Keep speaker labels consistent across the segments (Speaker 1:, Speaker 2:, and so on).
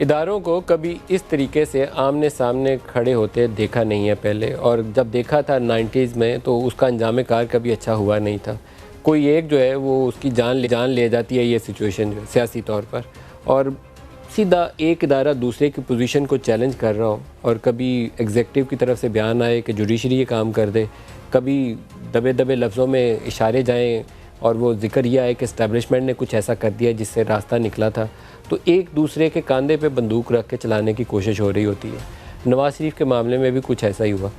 Speaker 1: इदारों को कभी इस तरीके से आमने सामने खड़े होते देखा नहीं है पहले, और जब देखा था 90s में तो उसका अंजाम कार कभी अच्छा हुआ नहीं था। कोई एक जो है वो उसकी जान ले जाती है ये सिचुएशन जो है सियासी तौर पर, और सीधा एक इदारा दूसरे की पोजीशन को चैलेंज कर रहा हो, और कभी एग्जेक्टिव की तरफ से बयान आए कि जुडिशरी ये काम कर दे, कभी दबे दबे लफ्ज़ों में इशारे जाएँ और वो जिक्र यह है कि इस्टेब्लिशमेंट ने कुछ ऐसा कर दिया जिससे रास्ता निकला था, तो एक दूसरे के कंधे पे बंदूक रख के चलाने की कोशिश हो रही होती है। नवाज़ शरीफ के मामले में भी कुछ ऐसा ही हुआ।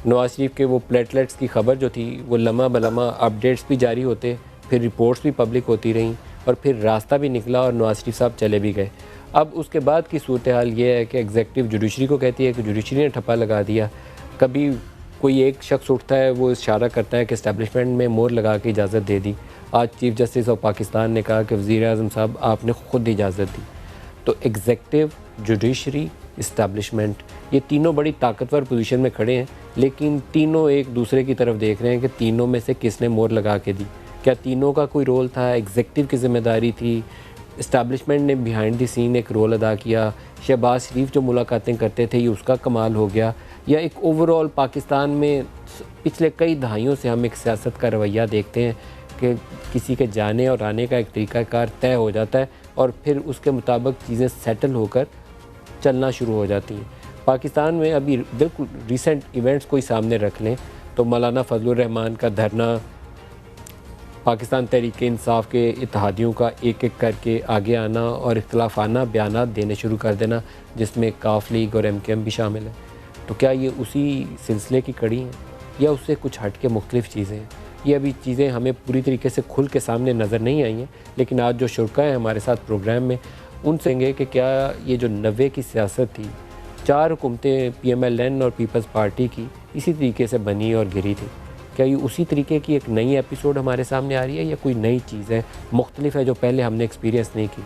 Speaker 1: नवाज़ शरीफ के वो प्लेटलेट्स की खबर जो थी वो लम्हा बलम्हा अपडेट्स भी जारी होते, फिर रिपोर्ट्स भी पब्लिक होती रहीं, और फिर रास्ता भी निकला और नवाज़ शरीफ साहब चले भी गए। अब उसके बाद की सूरत हाल ये है कि एग्जेक्टिव जुडिशरी को कहती है कि जुडिशरी ने ठप्पा लगा दिया। कभी कोई एक शख्स उठता है, वो इशारा करता है कि इस्टेब्लिशमेंट में मोहर लगा के इजाज़त दे दी। आज चीफ जस्टिस ऑफ पाकिस्तान ने कहा कि वज़ीर-ए-आज़म साहब आपने ख़ुद इजाज़त दी। तो एग्जेक्टिव, जुडिशरी, इस्टेब्लिशमेंट, ये तीनों बड़ी ताकतवर पोजीशन में खड़े हैं, लेकिन तीनों एक दूसरे की तरफ देख रहे हैं कि तीनों में से किसने मोहर लगा के दी। क्या तीनों का कोई रोल था? एग्जेक्टिव की ज़िम्मेदारी थी? इस्टेब्लिशमेंट ने बिहाइंड द सीन एक रोल अदा किया? शहबाज शरीफ जो मुलाकातें करते थे ये उसका कमाल हो गया? या एक ओवरऑल पाकिस्तान में पिछले कई दहाइयों से हम एक सियासत का रवैया देखते हैं कि किसी के जाने और आने का एक तरीक़ाकार तय हो जाता है और फिर उसके मुताबिक चीज़ें सेटल होकर चलना शुरू हो जाती हैं। पाकिस्तान में अभी बिल्कुल रिसेंट इवेंट्स कोई सामने रख लें तो मौलाना फजलुर रहमान का धरना, पाकिस्तान तहरीक इंसाफ के इत्तेहादियों का एक एक करके आगे आना और इख्तिलाफाना बयानात देने शुरू कर देना, जिसमें काफ लीग और MKM भी शामिल है। तो क्या ये उसी सिलसिले की कड़ी हैं या उससे कुछ हट के मुख्तलिफ़ चीज़ें हैं? ये अभी चीज़ें हमें पूरी तरीके से खुल के सामने नज़र नहीं आई हैं, लेकिन आज जो शुरका हैं हमारे साथ प्रोग्राम में, उनसे कहेंगे कि क्या ये जो 90 की सियासत थी, 4 हुकूमतें PMLN और पीपल्स पार्टी की इसी तरीके से बनी और गिरी थी, क्या ये उसी तरीके की एक नई एपिसोड हमारे सामने आ रही है या कोई नई चीज़ है, मुख्तलिफ है, जो पहले हमने एक्सपीरियंस नहीं की?